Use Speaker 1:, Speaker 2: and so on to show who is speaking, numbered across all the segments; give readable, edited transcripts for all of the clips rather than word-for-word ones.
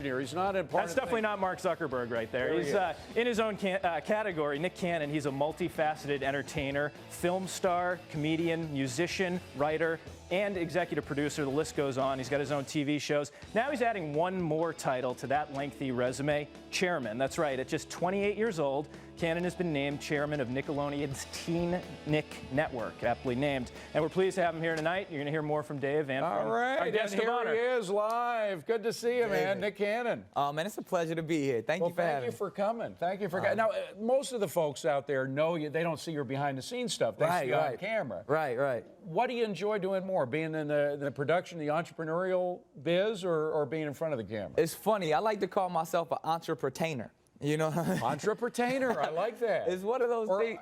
Speaker 1: He's not in part.
Speaker 2: That's definitely not Mark Zuckerberg right there. He's in his own category. Nick Cannon, he's a multifaceted entertainer, film star, comedian, musician, writer, and executive producer. The list goes on. He's got his own TV shows. Now he's adding one more title to that lengthy resume, chairman. That's right. At just 28 years old, Cannon has been named chairman of Nickelodeon's TeenNick network, aptly named. And we're pleased to have him here tonight. You're going to hear more from Dave and
Speaker 1: All right,
Speaker 2: our guest
Speaker 1: and
Speaker 2: of honor.
Speaker 1: here he is live. Good to see you, man. Nick Cannon.
Speaker 3: Oh, man, it's a pleasure to be here. Thank you for having me.
Speaker 1: Thank you for coming. Thank you for coming. Now, most of the folks out there know you. They don't see your behind-the-scenes stuff. They see you on camera.
Speaker 3: Right.
Speaker 1: What do you enjoy doing more, being in the production, the entrepreneurial biz, or being in front of the camera?
Speaker 3: It's funny. I like to call myself an entrepreneur. You know,
Speaker 1: Entrepreneur. I like that.
Speaker 3: It's one of those things.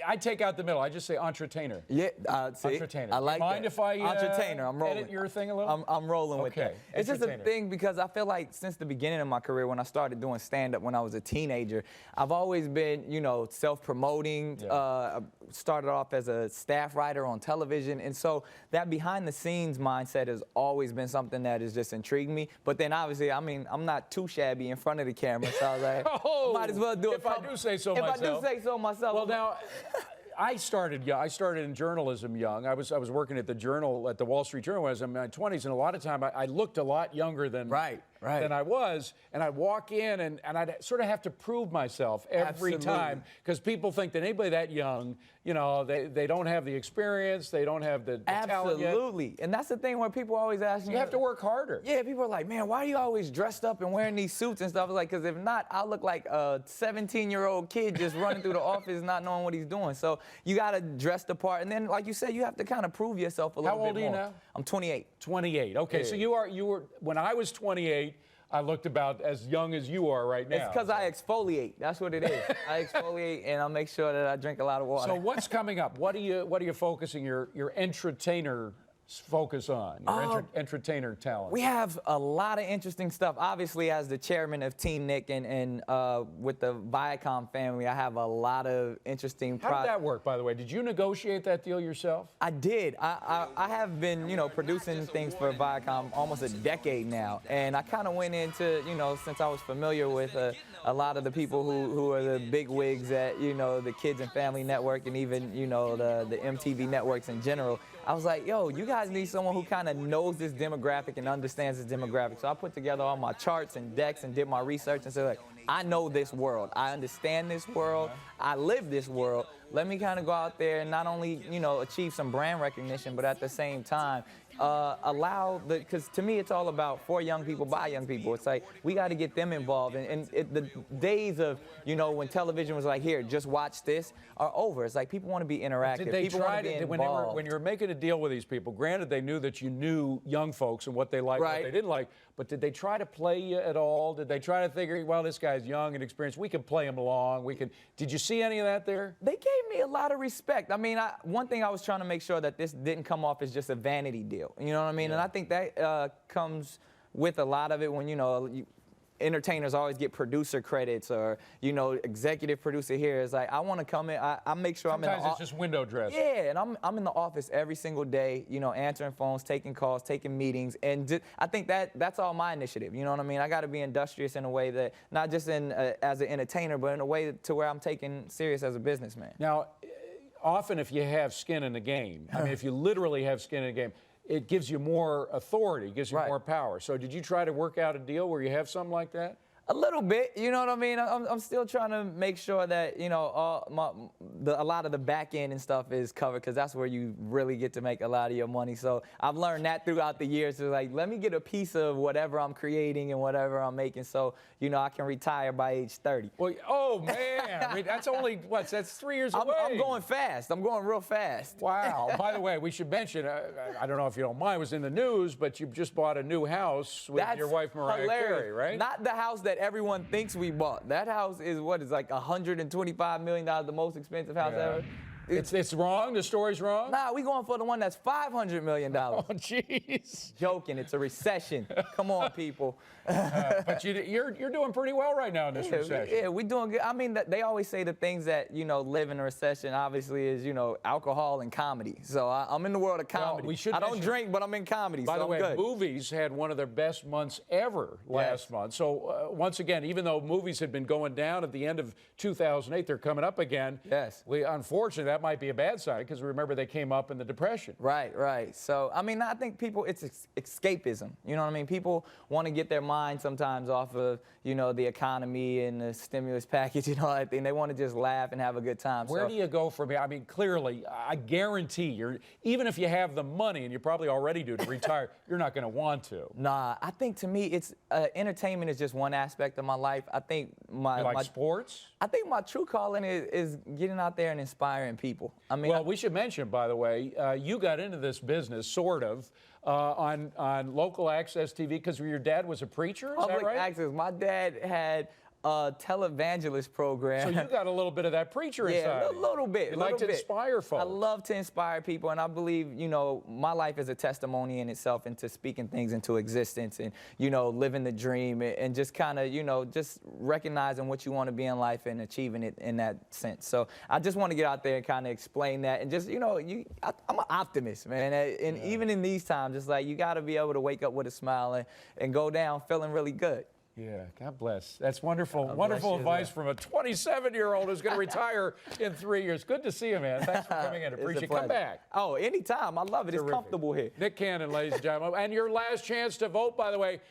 Speaker 1: I take out the middle. I just say entertainer.
Speaker 3: Yeah, see,
Speaker 1: entertainer.
Speaker 3: I like
Speaker 1: Mind
Speaker 3: that.
Speaker 1: if I
Speaker 3: entertainer? I'm rolling.
Speaker 1: edit your thing a little?
Speaker 3: I'm rolling with that. It's just a thing because I feel like since the beginning of my career, when I started doing stand-up when I was a teenager, I've always been, you know, self-promoting. Started off as a staff writer on television, and so that behind-the-scenes mindset has always been something that has just intrigued me. But then obviously, I mean, I'm not too shabby in front of the camera, so I was like.
Speaker 1: Oh,
Speaker 3: might as well do it.
Speaker 1: If I do say so myself.
Speaker 3: If I do say so myself.
Speaker 1: Well, now, I started in journalism young. I was working at the Journal, at the Wall Street Journal when I was in my 20s, and a lot of time I looked a lot younger than than I was, and I'd walk in and I'd sort of have to prove myself every time because people think that anybody that young, you know, they don't have the experience, they don't have the talent yet.
Speaker 3: Absolutely, and that's the thing where people always ask me.
Speaker 1: You have to work harder.
Speaker 3: Yeah, people are like, man, why are you always dressed up and wearing these suits and stuff? I was like, because if not, I'll look like a 17-year-old kid just running through the office not knowing what he's doing. So you got to dress the part, and then, like you said, you have to kind of prove yourself a little bit more.
Speaker 1: How old are you now?
Speaker 3: I'm 28.
Speaker 1: 28. Okay, yeah. So you were when I was 28. I looked about as young as you are right now.
Speaker 3: It's because I exfoliate. That's what it is. I exfoliate, and I'll make sure that I drink a lot of water.
Speaker 1: So what's coming up? What are you focusing your entertainer focus on, your entertainer talent?
Speaker 3: We have a lot of interesting stuff. Obviously, as the chairman of TeenNick and with the Viacom family, I have a lot of interesting
Speaker 1: How did that work, by the way? Did you negotiate that deal yourself?
Speaker 3: I did. I have been, you know, producing things for Viacom almost a decade now, and I kind of went into, you know, since I was familiar with a lot of the people who are the big wigs at, you know, the Kids and Family Network and even, you know, the MTV networks in general. I was like, yo, you guys need someone who kind of knows this demographic and understands this demographic. So I put together all my charts and decks and did my research and said, like, I know this world. I understand this world. I live this world. Let me kind of go out there and not only, you know, achieve some brand recognition, but at the same time, because to me it's all about for young people, by young people. It's like we got to get them involved, and the days of, you know, when television was like, here, just watch this, are over. It's like people want to be interactive.
Speaker 1: Did they
Speaker 3: people
Speaker 1: try to, when you were making a deal with these people, granted they knew that you knew young folks and what they liked, what they didn't like, but did they try to play you at all? Did they try to figure, well, this guy's young and experienced, we can play him along, did you see any of that there?
Speaker 3: They gave me a lot of respect. I mean, one thing I was trying to make sure that this didn't come off as just a vanity deal. You know what I mean? Yeah. And I think that comes with a lot of it when, you know, entertainers always get producer credits or, you know, executive producer here. It's like, I want to come in, I make sure
Speaker 1: Sometimes
Speaker 3: I'm in the
Speaker 1: it's just window dressing.
Speaker 3: Yeah, and I'm in the office every single day, you know, answering phones, taking calls, taking meetings, and I think that's all my initiative, you know what I mean? I got to be industrious in a way that, not just as an entertainer, but in a way to where I'm taken serious as a businessman.
Speaker 1: Now, often if you have skin in the game, I mean, if you literally have skin in the game, it gives you more authority, gives you more power. So did you try to work out a deal where you have something like that?
Speaker 3: A little bit, you know what I mean? I'm still trying to make sure that, you know, a lot of the back end and stuff is covered, because that's where you really get to make a lot of your money. So I've learned that throughout the years. So like, let me get a piece of whatever I'm creating and whatever I'm making, so, you know, I can retire by age 30.
Speaker 1: Well, oh man, that's only, that's 3 years away.
Speaker 3: I'm going fast. I'm going real fast.
Speaker 1: Wow. By the way, we should mention, I don't know if you don't mind, it was in the news, but you just bought a new house with your wife, Mariah Carey, right?
Speaker 3: Not the house that everyone thinks we bought. That house is like $125 million, the most expensive house ever.
Speaker 1: It's wrong? The story's wrong?
Speaker 3: Nah, we going for the one that's $500 million.
Speaker 1: Oh, jeez.
Speaker 3: Joking, it's a recession. Come on, people.
Speaker 1: But you're doing pretty well right now in this recession.
Speaker 3: Yeah, we doing good. I mean, they always say the things that, live in a recession, obviously, is, alcohol and comedy. So I'm in the world of comedy.
Speaker 1: Well,
Speaker 3: I don't drink, but I'm in comedy,
Speaker 1: By
Speaker 3: so
Speaker 1: the way,
Speaker 3: I'm good.
Speaker 1: movies had one of their best months ever last month. So once again, even though movies had been going down at the end of 2008, they're coming up again.
Speaker 3: Yes.
Speaker 1: Unfortunately, that might be a bad sign because remember they came up in the Depression.
Speaker 3: Right. So, I mean, I think people, it's escapism. You know what I mean? People want to get their mind sometimes off of, the economy and the stimulus package and all that thing. They want to just laugh and have a good time.
Speaker 1: Where do you go from here? I mean, clearly, I guarantee even if you have the money, and you probably already do to retire, you're not going to want to.
Speaker 3: Nah, I think to me, it's entertainment is just one aspect of my life. I think
Speaker 1: You like sports?
Speaker 3: I think my true calling is getting out there and inspiring people. I mean,
Speaker 1: well, we should mention, by the way, you got into this business, sort of, on local access TV because your dad was a preacher, is that
Speaker 3: public
Speaker 1: right?
Speaker 3: access. My dad had a televangelist program.
Speaker 1: So you got a little bit of that preacher inside.
Speaker 3: Yeah, a little bit.
Speaker 1: You like to inspire folks.
Speaker 3: I love to inspire people, and I believe, my life is a testimony in itself into speaking things into existence and, living the dream and just kind of, just recognizing what you want to be in life and achieving it in that sense. So I just want to get out there and kind of explain that and just, I'm an optimist, man. And even in these times, it's like you got to be able to wake up with a smile and go down feeling really good.
Speaker 1: Yeah, God bless. That's wonderful, wonderful advice from a 27-year-old who's going to retire in 3 years. Good to see you, man. Thanks for coming in. Appreciate it. Come back.
Speaker 3: Oh, anytime. I love it. It's comfortable here.
Speaker 1: Nick Cannon, ladies and gentlemen. And your last chance to vote, by the way,